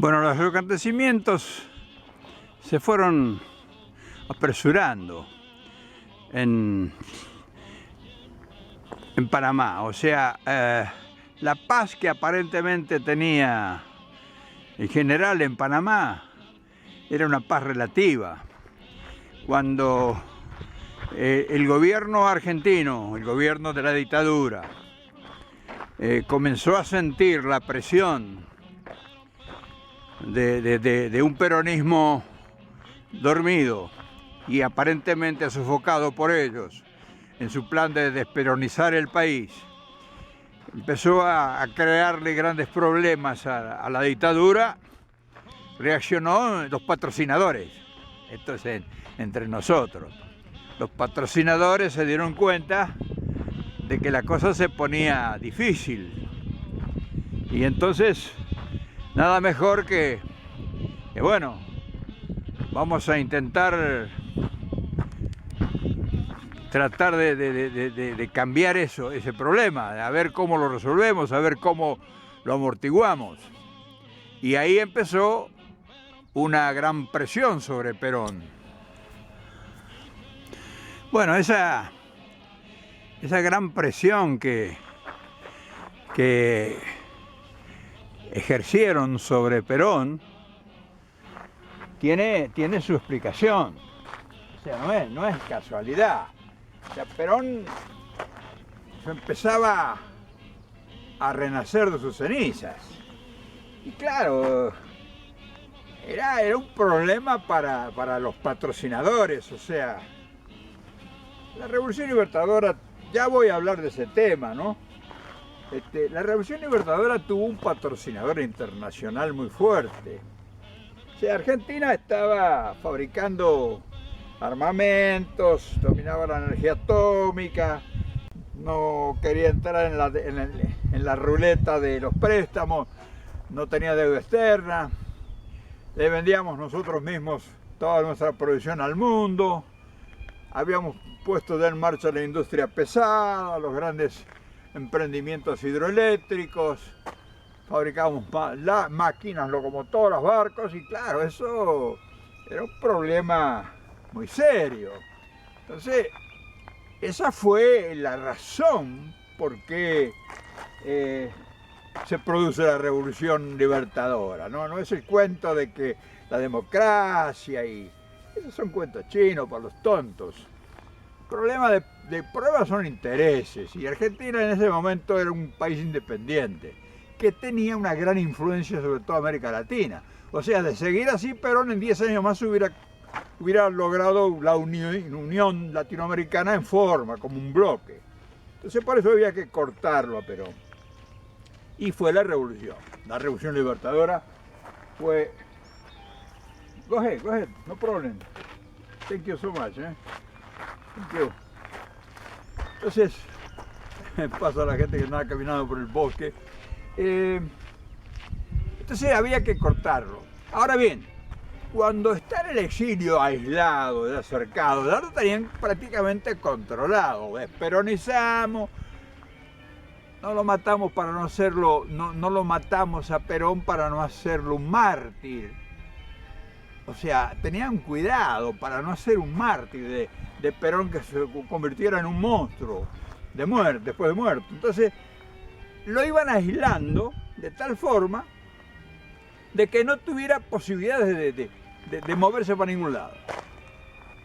Bueno, los acontecimientos se fueron apresurando en Panamá. O sea, la paz que aparentemente tenía el general en Panamá era una paz relativa. Cuando el gobierno argentino, el gobierno de la dictadura, comenzó a sentir la presión de un peronismo dormido y aparentemente sofocado por ellos en su plan de desperonizar el país, empezó a crearle grandes problemas a la dictadura. Reaccionó los patrocinadores, esto es entre nosotros. Los patrocinadores se dieron cuenta de que la cosa se ponía difícil y entonces nada mejor que bueno, vamos a intentar tratar de cambiar ese problema, a ver cómo lo resolvemos, a ver cómo lo amortiguamos. Y ahí empezó una gran presión sobre Perón. Bueno, esa gran presión que ejercieron sobre Perón tiene su explicación. O sea, no es casualidad. O sea, Perón empezaba a renacer de sus cenizas. Y claro, era un problema para los patrocinadores. O sea, la Revolución Libertadora, ya voy a hablar de ese tema, ¿no? La Revolución Libertadora tuvo un patrocinador internacional muy fuerte. O sea, Argentina estaba fabricando armamentos, dominaba la energía atómica, no quería entrar en la ruleta de los préstamos, no tenía deuda externa, le vendíamos nosotros mismos toda nuestra producción al mundo, habíamos puesto ya en marcha la industria pesada, los grandes emprendimientos hidroeléctricos, fabricábamos máquinas, locomotoras, barcos, y claro, eso era un problema muy serio. Entonces, esa fue la razón por qué se produce la Revolución Libertadora, ¿no? No es el cuento de que la democracia y esos son cuentos chinos para los tontos. El problema de prueba son intereses, y Argentina en ese momento era un país independiente que tenía una gran influencia sobre toda América Latina. O sea, de seguir así, Perón en 10 años más hubiera logrado la unión latinoamericana en forma, como un bloque. Entonces por eso había que cortarlo a Perón. Y fue la Revolución Libertadora fue... Go ahead, no problem. Thank you so much, Thank you. Entonces, pasa a la gente que andaba caminando por el bosque. Entonces había que cortarlo. Ahora bien, cuando está en el exilio aislado, desacercado, ya lo tenían prácticamente controlado. Desperonizamos, no lo matamos para no hacerlo, no lo matamos a Perón para no hacerlo un mártir. O sea, tenían cuidado para no hacer un mártir de Perón que se convirtiera en un monstruo de muerte, después de muerto. Entonces, lo iban aislando de tal forma de que no tuviera posibilidades de moverse para ningún lado.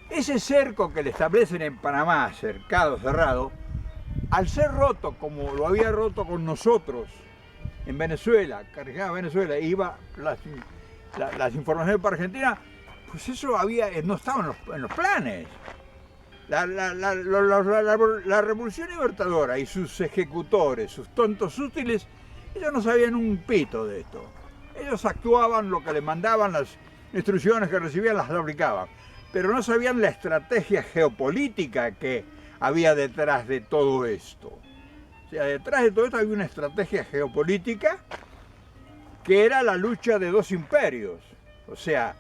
Ese cerco que le establecen en Panamá, cerrado, al ser roto como lo había roto con nosotros en Venezuela, cargaba Venezuela, iba las informaciones para Argentina, pues eso no estaba en los planes. La Revolución Libertadora y sus ejecutores, sus tontos útiles, ellos no sabían un pito de esto. Ellos actuaban lo que les mandaban, las instrucciones que recibían las aplicaban, pero no sabían la estrategia geopolítica que había detrás de todo esto. O sea, detrás de todo esto había una estrategia geopolítica que era la lucha de dos imperios. O sea,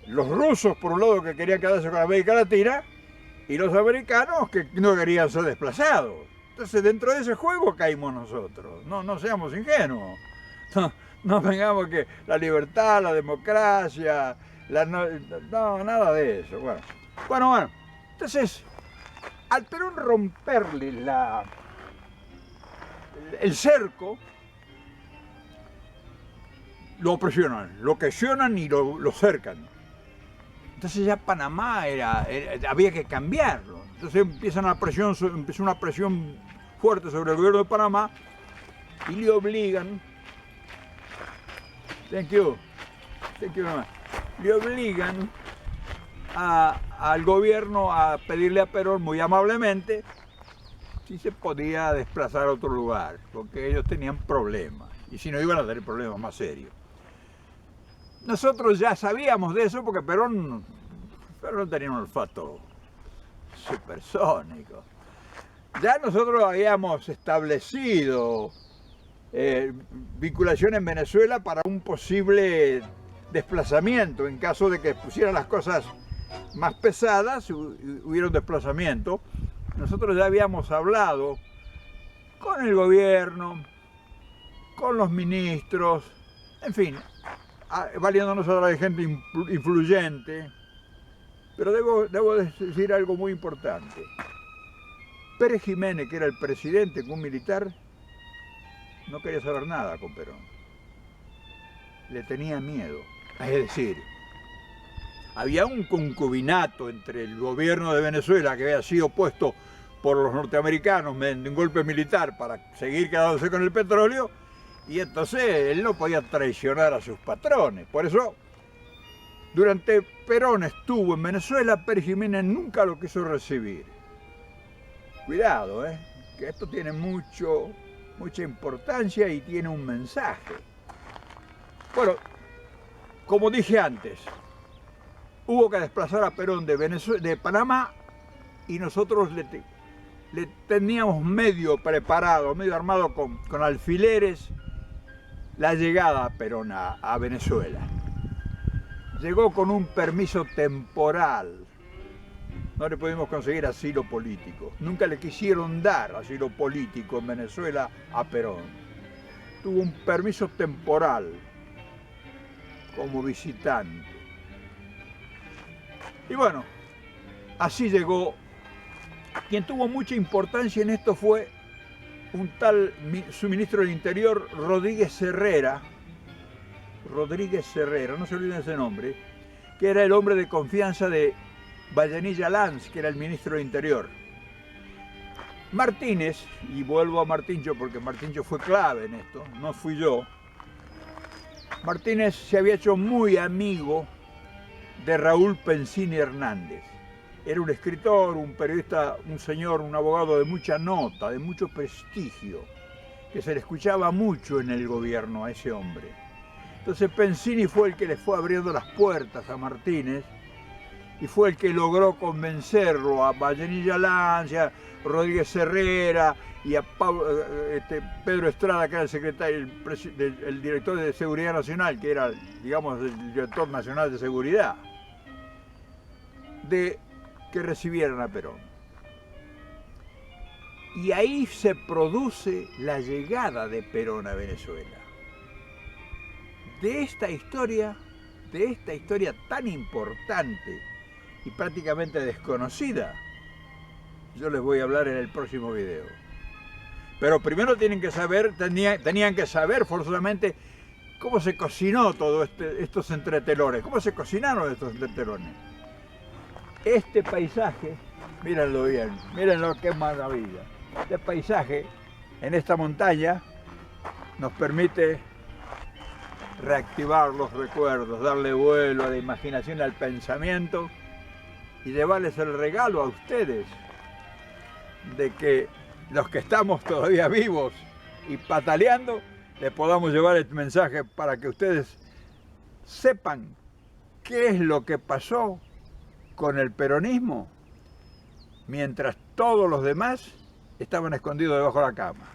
los rusos por un lado que querían quedarse con América Latina y los americanos que no querían ser desplazados. Entonces dentro de ese juego caímos nosotros, no seamos ingenuos. No vengamos que la libertad, la democracia, no, nada de eso. Bueno. Entonces, al Perón romperle el cerco, lo presionan, lo cohesionan y lo cercan. Entonces ya Panamá había que cambiarlo. Entonces empezó una presión fuerte sobre el gobierno de Panamá y le obligan, le obligan al gobierno a pedirle a Perón muy amablemente si se podía desplazar a otro lugar, porque ellos tenían problemas, y si no iban a tener problemas más serios. Nosotros ya sabíamos de eso porque Perón tenía un olfato supersónico. Ya nosotros habíamos establecido vinculación en Venezuela para un posible desplazamiento. En caso de que pusieran las cosas más pesadas, hubiera un desplazamiento. Nosotros ya habíamos hablado con el gobierno, con los ministros, en fin, valiéndonos ahora de gente influyente. Pero debo decir algo muy importante. Pérez Jiménez, que era el presidente, un militar, no quería saber nada con Perón. Le tenía miedo. Es decir, había un concubinato entre el gobierno de Venezuela, que había sido puesto por los norteamericanos mediante un golpe militar para seguir quedándose con el petróleo, y entonces él no podía traicionar a sus patrones. Por eso, durante Perón estuvo en Venezuela, Pérez Jiménez nunca lo quiso recibir. Cuidado, que esto tiene mucha importancia y tiene un mensaje. Bueno, como dije antes, hubo que desplazar a Perón de Panamá, y nosotros le teníamos medio preparado, medio armado con alfileres, la llegada a Perón a Venezuela. Llegó con un permiso temporal. No le pudimos conseguir asilo político. Nunca le quisieron dar asilo político en Venezuela a Perón. Tuvo un permiso temporal como visitante. Y bueno, así llegó. Quien tuvo mucha importancia en esto fue un tal su ministro del Interior, Rodríguez Herrera, no se olviden ese nombre, que era el hombre de confianza de Vallenilla Lanz, que era el ministro del Interior. Martínez, y vuelvo a Martincho porque Martincho fue clave en esto, no fui yo. Martínez se había hecho muy amigo de Raúl Pensini Hernández. Era un escritor, un periodista, un señor, un abogado de mucha nota, de mucho prestigio, que se le escuchaba mucho en el gobierno a ese hombre. Entonces Pensini fue el que le fue abriendo las puertas a Martínez y fue el que logró convencerlo a Vallenilla Lanz, a Rodríguez Herrera y a Pedro Estrada, que era el secretario, el director de Seguridad Nacional, que era, digamos, el director nacional de seguridad, de que recibieran a Perón. Y ahí se produce la llegada de Perón a Venezuela. De esta historia tan importante y prácticamente desconocida, yo les voy a hablar en el próximo video. Pero primero tenían que saber forzosamente cómo se cocinó todo estos entretelones, cómo se cocinaron estos entretelones. Este paisaje, mírenlo bien, mírenlo qué maravilla. Este paisaje en esta montaña nos permite reactivar los recuerdos, darle vuelo a la imaginación, al pensamiento y llevarles el regalo a ustedes de que los que estamos todavía vivos y pataleando, les podamos llevar el mensaje para que ustedes sepan qué es lo que pasó con el peronismo mientras todos los demás estaban escondidos debajo de la cama.